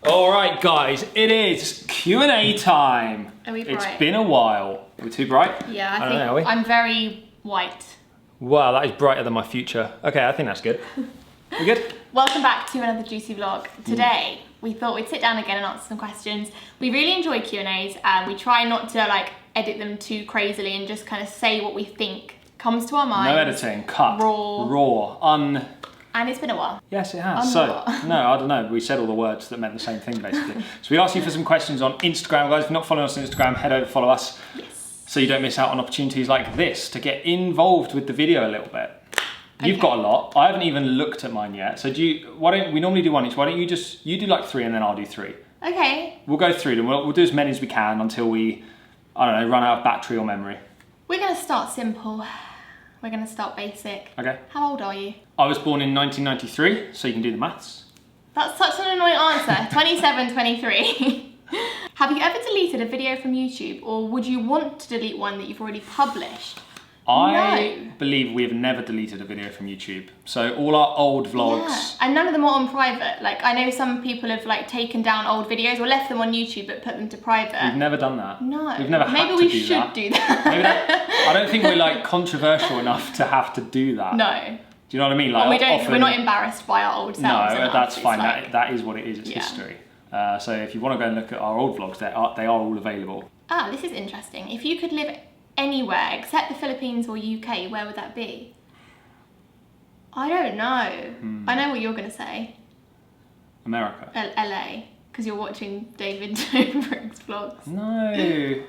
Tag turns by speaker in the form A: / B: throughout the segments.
A: All right, guys, it is Q&A time.
B: Are we bright?
A: It's been a while. Are we too bright?
B: Yeah, I think I'm very white.
A: Wow, that is brighter than my future. Okay, I think that's good. We good?
B: Welcome back to another juicy vlog. Today, we thought we'd sit down again and answer some questions. We really enjoy Q&As and we try not to like edit them too crazily and just kind of say what we think comes to our mind.
A: No editing, cut. Raw.
B: And it's been a while.
A: Yes, it has. No, I don't know. We said all the words that meant the same thing, basically. So we asked you for some questions on Instagram. Guys, if you're not following us on Instagram, head over, follow us. Yes. So you don't miss out on opportunities like this to get involved with the video a little bit. You've got a lot. I haven't even looked at mine yet. So why don't we normally do one each? Why don't you do like 3 and then I'll do 3. Okay. We'll go through them. We'll do as many as we can until we, I don't know, run out of battery or memory. We're going to start simple. We're going to start basic. Okay. How old are you? I was born in 1993, so you can do the maths. That's such an annoying answer. 27, 23. Have you ever deleted a video from YouTube, or would you want to delete one that you've already published? I believe we have never deleted a video from YouTube. So all our old vlogs. Yeah. And none of them are on private. Like I know some people have like taken down old videos or left them on YouTube but put them to private. We've never done that. No. We've never had to do that. Maybe we should do that. Maybe I don't think we're like controversial enough to have to do that. No. Do you know what I mean? Like we're not embarrassed by our old selves. No, that's fine. Like, that is what it is. It's history. So if you want to go and look at our old vlogs, they are all available. Ah, this is interesting. If you could live anywhere except the Philippines or UK, where would that be? I don't know. I know what you're going to say. America. LA, because you're watching David Dobrik's vlogs. No.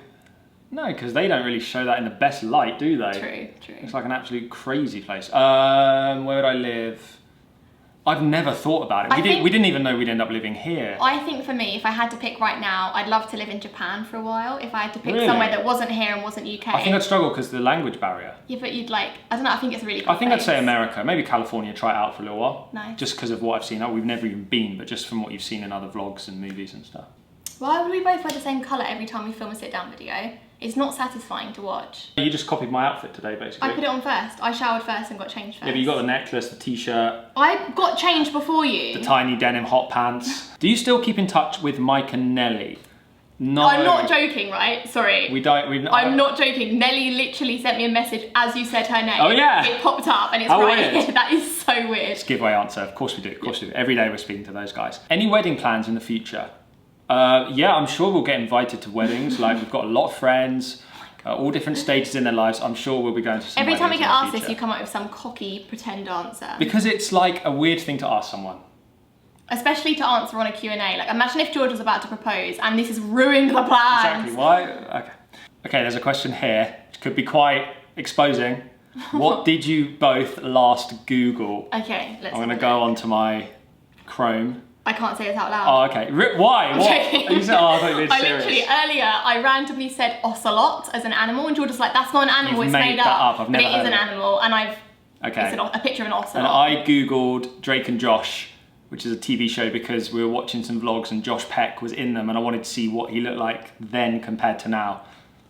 A: No, because they don't really show that in the best light, do they? True. It's like an absolute crazy place. Where would I live? I've never thought about it. We didn't even know we'd end up living here. I think for me, if I had to pick right now, I'd love to live in Japan for a while. If I had to pick somewhere that wasn't here and wasn't UK. I think I'd struggle because of the language barrier. Yeah, but you'd like, I don't know, I think it's a really cool place. I'd say America, maybe California, try it out for a little while. Nice. Just because of what I've seen. We've never even been, but just from what you've seen in other vlogs and movies and stuff. Why would we both wear the same colour every time we film a sit-down video? It's not satisfying to watch. You just copied my outfit today, basically. I put it on first. I showered first and got changed first. Yeah, but you got the necklace, the t-shirt. I got changed before you. The tiny denim hot pants. Do you still keep in touch with Mike and Nelly? No. I'm not joking, right? Sorry. I'm not joking. Nelly literally sent me a message as you said her name. Oh yeah. It popped up and it's right here. That is so weird. It's a giveaway answer. Of course we do. Of course we do. Every day we're speaking to those guys. Any wedding plans in the future? Yeah, I'm sure we'll get invited to weddings. Like we've got a lot of friends, all different stages in their lives. I'm sure we'll be going to some weddings. Every time we get asked this, you come up with some cocky pretend answer. Because it's like a weird thing to ask someone. Especially to answer on a Q&A. Like imagine if George was about to propose and this has ruined the plans. Exactly, why? Okay, there's a question here, which could be quite exposing. What did you both last Google? Okay, let's I'm gonna go onto my Chrome. I can't say this out loud. Oh, okay. Why? What? You said, I thought you were serious. Literally, earlier, I randomly said ocelot as an animal, and George was like, that's not an animal, it's made up. I've never heard it is an animal, and it's a picture of an ocelot. And I Googled Drake and Josh, which is a TV show, because we were watching some vlogs and Josh Peck was in them, and I wanted to see what he looked like then compared to now.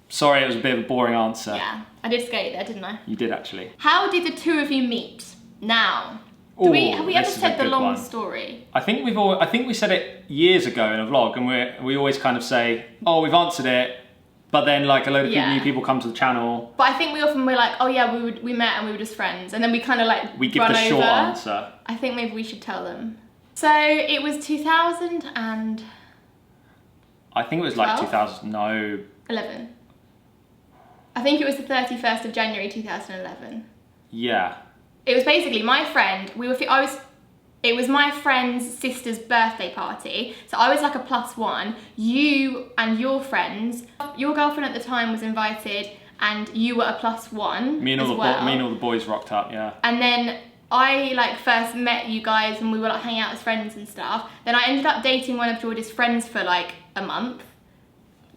A: Sorry, it was a bit of a boring answer. Yeah, I did skate there, didn't I? You did, actually. How did the two of you meet? Now. Have we ever said the long story? I think we said it years ago in a vlog, and we always kind of say, oh, we've answered it, but then like a load of new people come to the channel. But I think we're like, oh yeah, we met and we were just friends, and then we kind of like we give the short answer. I think maybe we should tell them. So it was 2000 and. I think it was 12? Like 2000. No. 11. I think it was the 31st of January 2011. Yeah. It was basically my friend, it was my friend's sister's birthday party, so I was like a +1. You and your friends, your girlfriend at the time was invited, and you were a +1 me and all the boys rocked up, yeah. And then I like first met you guys and we were like hanging out as friends and stuff. Then I ended up dating one of George's friends for like a month.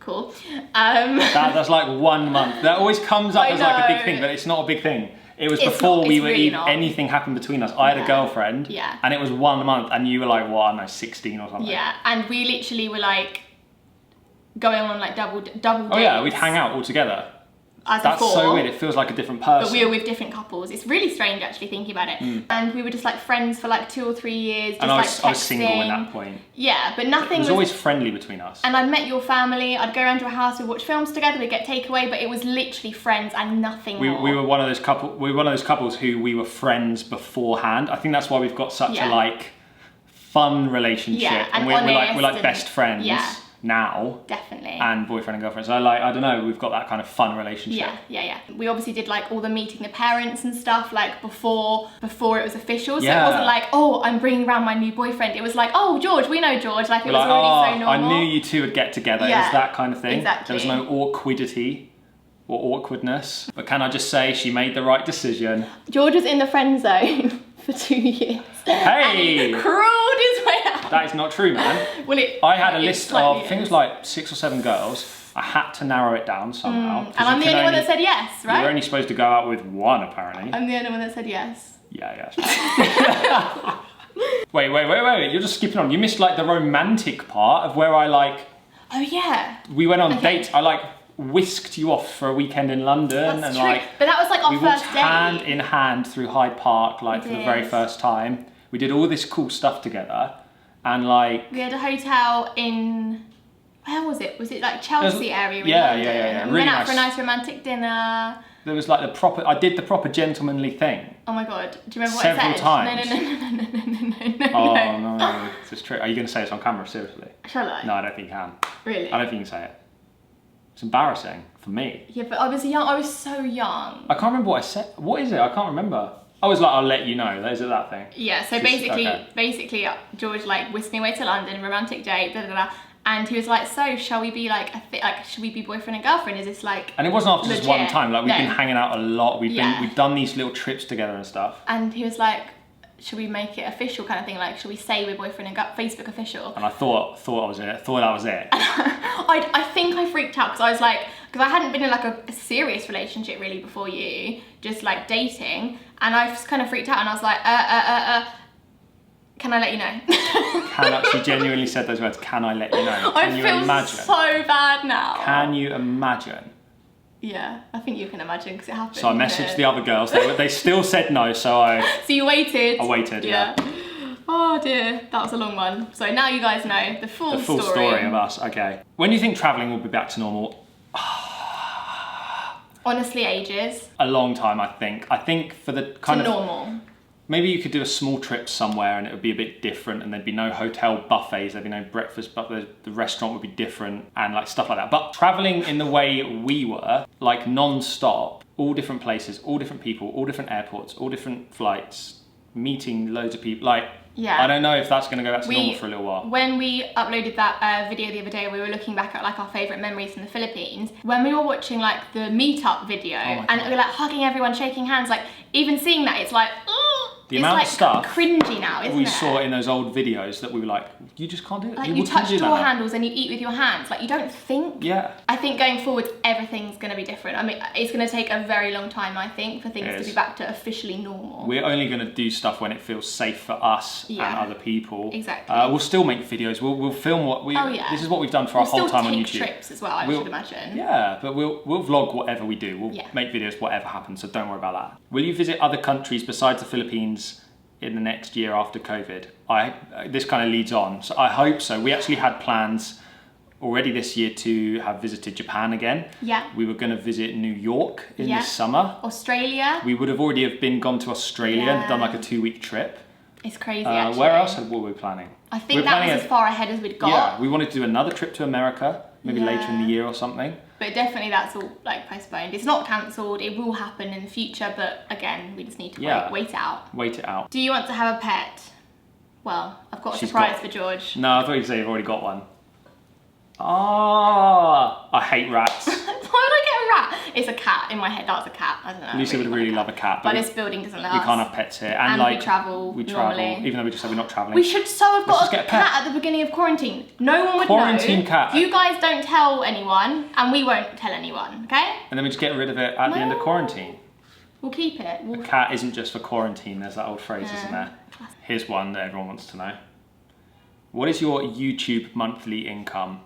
A: Cool. That's like 1 month. That always comes up as like a big thing, but it's not a big thing. It was before anything happened between us. I had a girlfriend, and it was 1 month, and you were like, what, I don't know, 16 or something. Yeah, and we literally were like going on like double dates. Oh yeah, we'd hang out all together.
B: as
A: That's
B: before.
A: so weird. It feels like a different person.
B: But we were with different couples. It's really strange actually thinking about it. And we were just like friends for like 2 or 3 years. Just
A: and I was
B: like
A: single at that point.
B: Yeah, but nothing
A: It was always friendly between us.
B: And I'd met your family. I'd go around to a house. We'd watch films together. We'd get takeaway. But it was literally friends and nothing more.
A: We were one of those couples who we were friends beforehand. I think that's why we've got such a like fun relationship.
B: Yeah, and
A: we're like best friends.
B: Yeah.
A: Now,
B: definitely,
A: and boyfriend and girlfriend. So I don't know, we've got that kind of fun relationship.
B: Yeah. We obviously did like all the meeting the parents and stuff like before it was official. So it wasn't like, oh, I'm bringing around my new boyfriend. It was like, oh, George, we know George. Like it was already so normal.
A: I knew you two would get together. It was that kind of thing.
B: Exactly.
A: There was no awkwardity or awkwardness. But can I just say, she made the right decision.
B: George was in the friend zone for 2 years.
A: Hey!
B: And he crawled his way out.
A: That is not true, man.
B: Well,
A: I had a list of, I think it was like 6 or 7 girls. I had to narrow it down somehow.
B: And I'm the only one that said yes, right?
A: You're only supposed to go out with one, apparently.
B: I'm the only one that said yes.
A: Yeah. Wait. You're just skipping on. You missed like the romantic part of where I like...
B: Oh, yeah.
A: We went on dates. I like whisked you off for a weekend in London.
B: That's
A: and
B: true.
A: Like...
B: But that was like our
A: we
B: first
A: walked
B: date.
A: hand in hand through Hyde Park, like for the very first time. We did all this cool stuff together. And like...
B: We had a hotel in... Where was it? Was it like Chelsea area in London?
A: Yeah.
B: We
A: Really
B: went out
A: nice.
B: for a nice romantic dinner.
A: There was like the proper... I did the proper gentlemanly thing.
B: Oh my god. Do you remember what
A: Several
B: I said?
A: times.
B: No.
A: Oh no. This is true. Are you going to say this on camera, seriously?
B: Shall I?
A: No, I don't think you can.
B: Really?
A: I don't think you can say it. It's embarrassing for me.
B: Yeah, but I was young. I was so young.
A: I can't remember what I said. What is it? I can't remember. I was like, I'll let you know. Is it that thing?
B: Yeah, so basically, George like whisked me away to London, romantic date, and he was like, so shall we be like, should we be boyfriend and girlfriend? Is this like...
A: And it wasn't after just one time. Like we've been hanging out a lot. We've done these little trips together and stuff.
B: And he was like, should we make it official kind of thing? Like, should we say we're boyfriend and Facebook official?
A: And I thought that was it.
B: I think I freaked out because I was like, because I hadn't been in like a serious relationship really before you, just like dating. And I just kind of freaked out and I was like, can I let you know?
A: She genuinely said those words, can I let you know? Can you imagine?
B: So bad now.
A: Can you imagine?
B: Yeah, I think you can imagine because it happened.
A: So I messaged the other girls. They still said no, so
B: So you waited?
A: I waited, yeah.
B: Oh dear, that was a long one. So now you guys know the full story
A: of us, okay. When do you think travelling will be back to normal?
B: Honestly, ages.
A: A long time, I think. I think for the kind of...
B: normal.
A: Maybe you could do a small trip somewhere and it would be a bit different and there'd be no hotel buffets, there'd be no breakfast, but the restaurant would be different and like stuff like that. But travelling in the way we were, like non-stop, all different places, all different people, all different airports, all different flights, meeting loads of people, like...
B: Yeah.
A: I don't know if that's going to go back to normal for a little while.
B: When we uploaded that video the other day, we were looking back at like our favourite memories from the Philippines. When we were watching like the meetup video and we were like hugging everyone, shaking hands, like even seeing that, it's like,
A: the amount of stuff
B: cringy now, isn't it?
A: We saw in those old videos that we were like, you just can't do it.
B: Like you touch door handles and you eat with your hands. Like you don't think.
A: Yeah.
B: I think going forward, everything's going to be different. I mean, it's going to take a very long time, I think, for things to be back to officially normal.
A: We're only going to do stuff when it feels safe for us and other people.
B: Exactly.
A: We'll still make videos. We'll film what we. This is what we've done for our whole time on YouTube.
B: We'll still take trips as well, I should imagine.
A: Yeah, but we'll vlog whatever we do. We'll make videos whatever happens. So don't worry about that. Will you visit other countries besides the Philippines in the next year after COVID? This kind of leads on. So I hope so. We actually had plans already this year to have visited Japan again.
B: Yeah.
A: We were going to visit New York in this summer.
B: Australia.
A: We would have already gone to Australia and done like a 2-week trip.
B: It's crazy actually.
A: Where else were we planning?
B: I think that was as far ahead as we'd got.
A: Yeah, we wanted to do another trip to America, maybe later in the year or something.
B: But definitely that's all like postponed. It's not cancelled, it will happen in the future, but again, we just need to wait it out.
A: Wait it out.
B: Do you want to have a pet? Well, I've got a surprise for George.
A: No, I thought you'd say you've already got one. I hate rats.
B: Why would I get a rat? It's a cat in my head. That was a cat. I don't know.
A: Lucy would really love a cat.
B: But this building doesn't let us.
A: We can't have pets here.
B: And
A: like,
B: we travel normally.
A: Even though we just said we're not travelling.
B: We should have got a cat at the beginning of quarantine. No one would know.
A: Quarantine cat.
B: You guys don't tell anyone, and we won't tell anyone, okay?
A: And then we just get rid of it at the end of quarantine.
B: We'll keep it.
A: A cat isn't just for quarantine. There's that old phrase, isn't there? Here's one that everyone wants to know. What is your YouTube monthly income?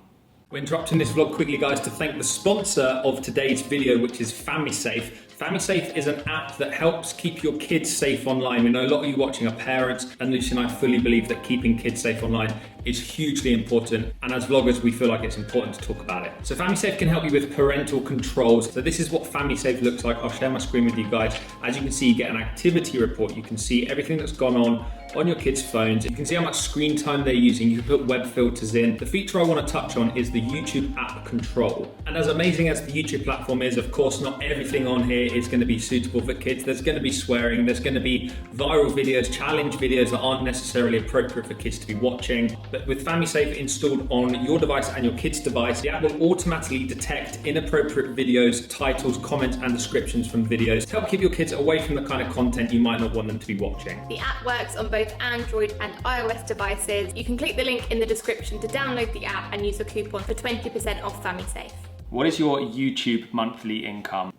A: We're interrupting this vlog quickly, guys, to thank the sponsor of today's video, which is FamilySafe. FamilySafe is an app that helps keep your kids safe online. We know a lot of you watching are parents, and Lucy and I fully believe that keeping kids safe online is hugely important. And as vloggers, we feel like it's important to talk about it. So FamilySafe can help you with parental controls. So this is what FamilySafe looks like. I'll share my screen with you guys. As you can see, you get an activity report. You can see everything that's gone on your kids' phones. You can see how much screen time they're using. You can put web filters in. The feature I want to touch on is the YouTube app control. And as amazing as the YouTube platform is, of course, not everything on here is going to be suitable for kids. There's going to be swearing, there's going to be viral videos, challenge videos that aren't necessarily appropriate for kids to be watching. But with FamilySafe installed on your device and your kid's device, the app will automatically detect inappropriate videos, titles, comments, and descriptions from videos to help keep your kids away from the kind of content you might not want them to be watching.
B: The app works on both Android and iOS devices. You can click the link in the description to download the app and use the coupon for 20% off FamilySafe.
A: What is your YouTube monthly income?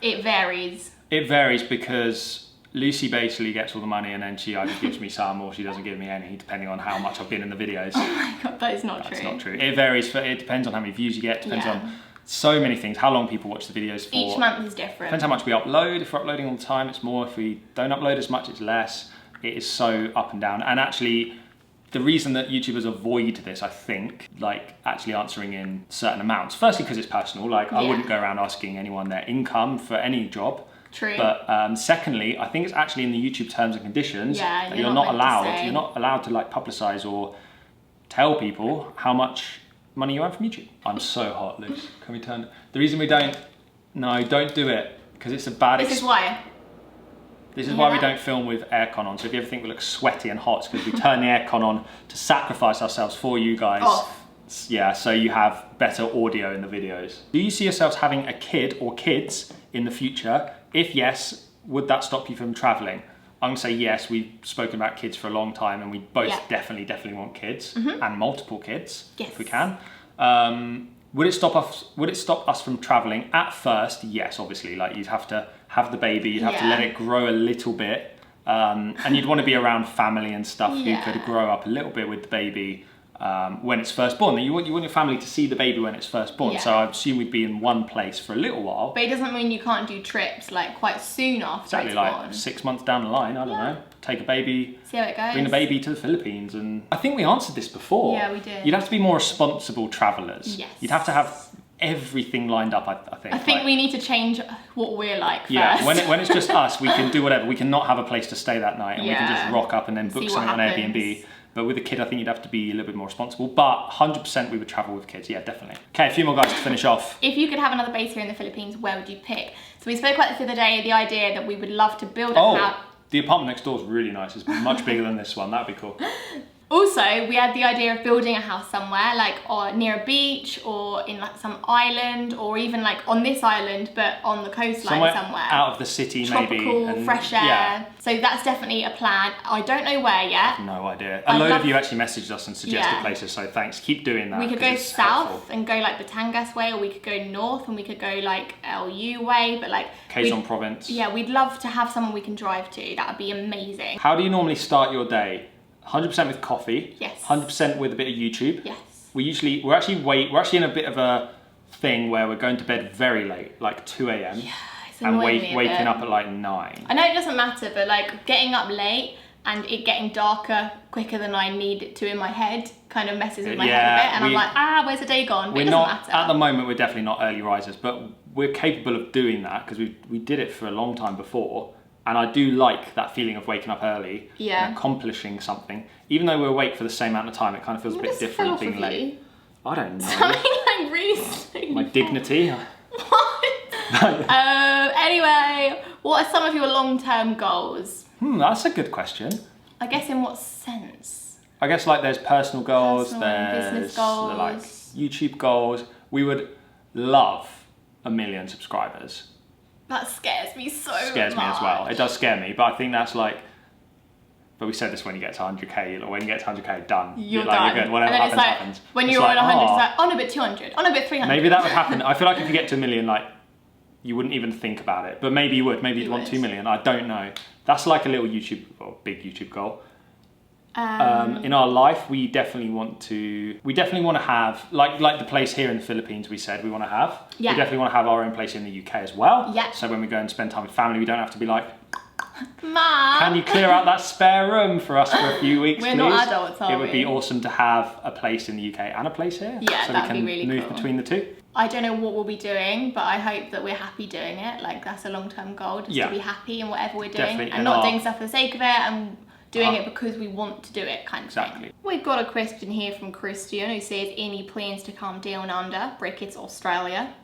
B: It varies.
A: It varies because Lucy basically gets all the money and then she either gives me some or she doesn't give me any, depending on how much I've been in the videos.
B: Oh my God, that is not true.
A: That's not true. It varies. It depends on how many views you get. Depends on so many things. How long people watch the videos for.
B: Each month is different.
A: Depends how much we upload. If we're uploading all the time, it's more. If we don't upload as much, it's less. It is so up and down. And actually, the reason that YouTubers avoid this, I think, like actually answering in certain amounts. Firstly, because it's personal. Like I wouldn't go around asking anyone their income for any job.
B: True.
A: But secondly, I think it's actually in the YouTube terms and conditions that you're not allowed. You're not allowed to like publicize or tell people how much money you earn from YouTube. I'm so hot, Luce. Can we turn? The reason we don't do it because it's a bad.
B: This is why.
A: This is why we don't film with aircon on. So if you ever think we look sweaty and hot, it's because we turn the aircon on to sacrifice ourselves for you guys. Yeah, so you have better audio in the videos. Do you see yourselves having a kid or kids in the future? If yes, would that stop you from traveling? I'm gonna say yes. We've spoken about kids for a long time and we both definitely want kids and multiple kids if we can. Would it stop us from traveling? At first, yes, obviously. Like you'd have to have the baby, you'd have to let it grow a little bit, and you'd want to be around family and stuff who could grow up a little bit with the baby when it's first born. You want your family to see the baby when it's first born. So I assume we'd be in one place for a little while.
B: But it doesn't mean you can't do trips like quite soon after it's
A: like
B: born.
A: 6 months down the line. I don't know. Take a baby,
B: see how it goes.
A: Bring the baby to the Philippines, and I think we answered this before.
B: Yeah, we did.
A: You'd have to be more responsible travellers.
B: Yes.
A: You'd have to have everything lined up. I think.
B: I think we need to change what we're like first.
A: Yeah, when it's just us, we can do whatever. We can not have a place to stay that night, and we can just rock up and then book something on Airbnb. But with a kid, I think you'd have to be a little bit more responsible. But 100% we would travel with kids. Yeah, definitely. Okay, a few more guys to finish off.
B: If you could have another base here in the Philippines, where would you pick? So we spoke about this the other day, the idea that we would love to build a house.
A: The apartment next door is really nice. It's much bigger than this one. That'd be cool.
B: Also, we had the idea of building a house somewhere, like or near a beach or in like some island, or even like on this island, but on the coastline somewhere.
A: Out of the city,
B: tropical,
A: maybe.
B: Fresh air. Yeah. So that's definitely a plan. I don't know where yet.
A: No idea. A load of you actually messaged us and suggested places, so thanks. Keep doing that.
B: We could go south and go like Batangas way, or we could go north and we could go like LU way, but like
A: Quezon Province.
B: Yeah, we'd love to have someone we can drive to. That would be amazing.
A: How do you normally start your day? 100% with coffee.
B: Yes.
A: 100% with a bit of YouTube.
B: Yes.
A: We're actually in a bit of a thing where we're going to bed very late, like 2 a.m.
B: Yeah, it's
A: and
B: waking
A: up at like 9.
B: I know it doesn't matter, but like getting up late and it getting darker quicker than I need it to in my head kind of messes with my head a bit, and I'm like, where's the day gone? But it doesn't matter.
A: At the moment, we're definitely not early risers, but we're capable of doing that because we did it for a long time before. And I do like that feeling of waking up early and accomplishing something. Even though we're awake for the same amount of time, it kind of feels a bit different being late. I don't know.
B: Something like really
A: my dignity.
B: What? Anyway, what are some of your long-term goals?
A: That's a good question.
B: I guess in what sense?
A: I guess like there's personal goals, there's
B: business goals,
A: like YouTube goals. We would love 1 million subscribers.
B: That scares me so much.
A: Scares me as well. It does scare me, but I think that's like. But we said this when you get to 100k. Like when you get to 100k, done.
B: You're done.
A: You're good. Whatever
B: and then
A: happens,
B: it's
A: happens.
B: When you're on 100, it's like, on a bit 200, on a bit 300.
A: Maybe that would happen. I feel like if you get to 1 million, like you wouldn't even think about it. But maybe you would. Maybe you'd want 2 million. I don't know. That's like a little YouTube or big YouTube goal. In our life, we definitely want to have, like the place here in the Philippines we said we want to have.
B: Yeah.
A: We definitely want to have our own place in the UK as well.
B: Yeah.
A: So when we go and spend time with family, we don't have to be like,
B: Mom,
A: can you clear out that spare room for us for a few weeks,
B: We're
A: please?
B: not adults, are
A: It would be
B: we?
A: awesome to have a place in the UK and a place here.
B: Yeah,
A: so
B: that'd
A: we can
B: be really
A: move
B: cool.
A: between the two.
B: I don't know what we'll be doing, but I hope that we're happy doing it. Like, that's a long-term goal, just to be happy in whatever we're doing.
A: Definitely.
B: And not doing stuff for the sake of it, and doing it because we want to do it, kind of
A: Exactly.
B: thing. We've got a question here from Christian who says, any plans to come down under Brickett's Australia?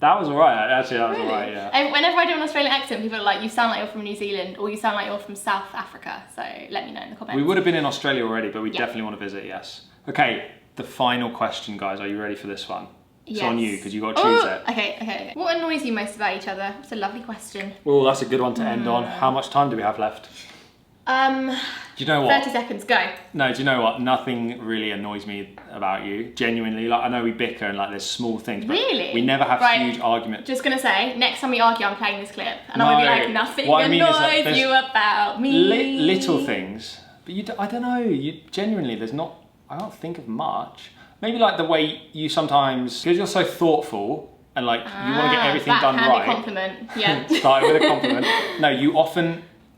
A: That was alright, actually, that was
B: Really?
A: alright, yeah.
B: And whenever I do an Australian accent, people are like, you sound like you're from New Zealand, or you sound like you're from South Africa. So let me know in the comments.
A: We would have been in Australia already, but we definitely want to visit, yes. Okay, the final question, guys. Are you ready for this one? It's on you, because you've got to choose it.
B: Okay. What annoys you most about each other? It's a lovely question.
A: Oh, that's a good one to end on. How much time do we have left? Do you know what?
B: 30 seconds, go.
A: No, do you know what? Nothing really annoys me about you. Genuinely, like I know we bicker and like there's small things, but
B: Really?
A: we never have huge arguments.
B: Just gonna say, next time we argue, I'm playing this clip, and I'm gonna be like, nothing
A: what I mean is that
B: annoys
A: there's
B: you about me.
A: Little things, but I don't know. You genuinely, there's not. I can't think of much. Maybe like the way you sometimes, because you're so thoughtful and like you want to get everything done right.
B: Compliment. Yeah.
A: Started with a compliment. No,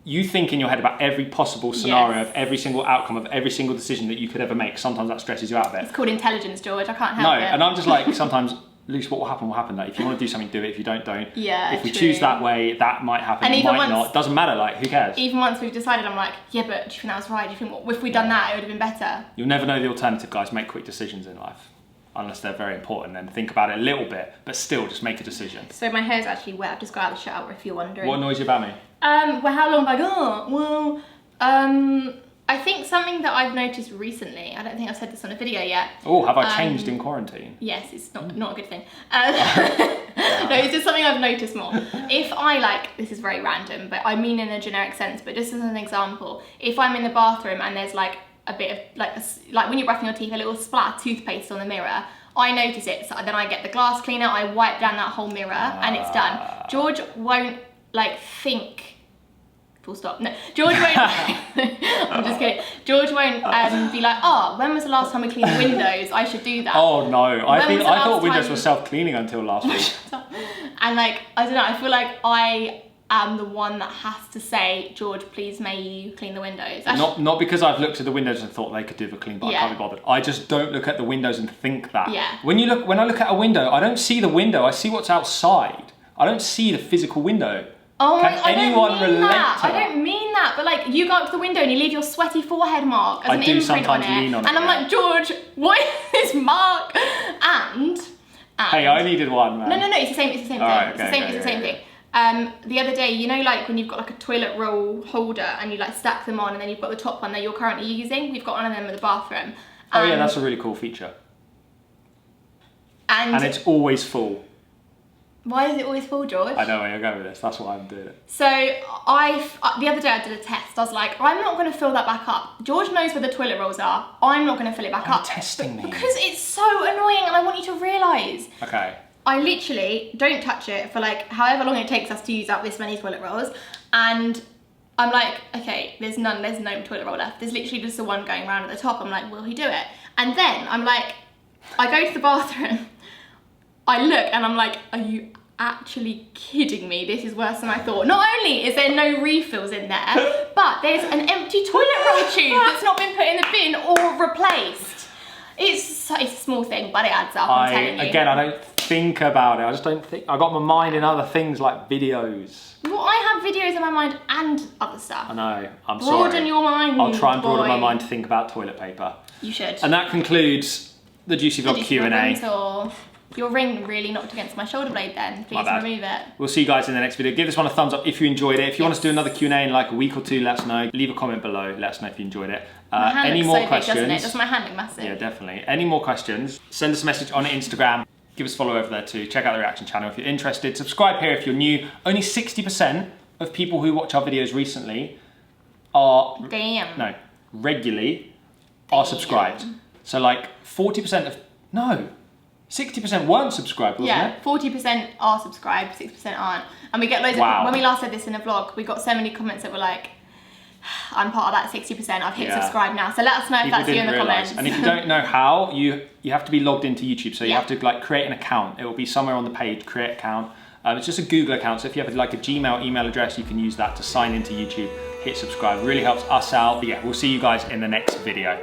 A: you think in your head about every possible scenario of every single outcome of every single decision that you could ever make. Sometimes that stresses you out a bit.
B: It's called intelligence, George. I can't help it.
A: No, and I'm just like, sometimes, Luce, what will happen will happen. Like, if you want to do something, do it. If you don't.
B: Yeah,
A: if we choose that way, that might happen.
B: And
A: it
B: even
A: might not. Doesn't matter. Like, who cares?
B: Even once we've decided, I'm like, yeah, but do you think that was right? Do you think if we'd done that, it would have been better?
A: You'll never know the alternative, guys. Make quick decisions in life. Unless they're very important, then think about it a little bit, but still just make a decision.
B: So my hair's actually wet. I've just got out of the shower, if you're wondering.
A: What annoys you about me?
B: Well, how long have I got? Well, I think something that I've noticed recently, I don't think I've said this on a video yet.
A: Oh, have I changed in quarantine?
B: Yes, it's not a good thing. No, it's just something I've noticed more. If I this is very random, but I mean in a generic sense, but just as an example, if I'm in the bathroom and there's like a bit of like when you're brushing your teeth, a little splat of toothpaste on the mirror, I notice it, so then I get the glass cleaner, I wipe down that whole mirror, and it's done. George won't think. Full stop. No, George won't. I'm just kidding. George won't be like, oh, when was the last time we cleaned the windows? I should do that.
A: Oh no, I thought windows
B: time...
A: were self-cleaning until last week.
B: And I don't know, I feel like I am the one that has to say, George, please may you clean the windows.
A: Not because I've looked at the windows and thought they could do a clean, but I can't be bothered. I just don't look at the windows and think that.
B: Yeah.
A: When I look at a window, I don't see the window, I see what's outside. I don't see the physical window.
B: Oh my,
A: Can anyone relate to that?
B: I don't mean that, but like you go up to the window and you leave your sweaty forehead mark as an imprint on it.
A: Lean on it.
B: And I'm like, George, what is this mark? And
A: hey, I needed one, man.
B: No, it's the same thing.
A: Right,
B: It's the same thing. The other day, you know, like when you've got like a toilet roll holder and you like stack them on, and then you've got the top one that you're currently using. We've got one of them in the bathroom.
A: Oh yeah, that's a really cool feature.
B: And
A: it's always full.
B: Why is it always full, George?
A: I know where you're going with this. That's why I'm doing it.
B: So the other day I did a test. I was like, I'm not going to fill that back up. George knows where the toilet rolls are. I'm not going to fill it back up.
A: Testing me.
B: Because it's so annoying, and I want you to realise.
A: Okay.
B: I literally don't touch it for like however long it takes us to use up this many toilet rolls, and I'm like, okay, there's no toilet roll left. There's literally just the one going around at the top. I'm like, will he do it? And then I'm like, I go to the bathroom, I look, and I'm like, are you actually kidding me? This is worse than I thought. Not only is there no refills in there, but there's an empty toilet roll tube that's not been put in the bin or replaced. It's a small thing, but it adds up, I'm telling you.
A: Again, I don't think about it. I just don't think. I got my mind in other things like videos.
B: Well, I have videos in my mind and other stuff.
A: I know. I'm sorry.
B: Broaden your mind.
A: I'll try and broaden my mind to think about toilet paper.
B: You should.
A: And that concludes the Juicy Vlog Q&A.
B: Your ring really knocked against my shoulder blade then. Please remove it.
A: We'll see you guys in the next video. Give this one a thumbs up if you enjoyed it. If you want us to do another Q&A in like a week or two, let us know. Leave a comment below. Let us know if you enjoyed it. Any more questions? Big, doesn't it?
B: Does my hand look massive?
A: Yeah, definitely. Any more questions? Send us a message on Instagram. Give us a follow over there too. Check out the reaction channel if you're interested. Subscribe here if you're new. Only 60% of people who watch our videos recently are... regularly are subscribed. So like 40% of... No. 60% weren't subscribed, wasn't it?
B: 40% are subscribed, 60% aren't. And we get loads of... When we last said this in a vlog, we got so many comments that were like, I'm part of that 60%. I've hit subscribe now. So let us know if that's you in the comments.
A: And if you don't know how, you have to be logged into YouTube. So you have to like create an account. It will be somewhere on the page, create account. It's just a Google account. So if you have like a Gmail email address, you can use that to sign into YouTube, hit subscribe. Really helps us out. But yeah, we'll see you guys in the next video.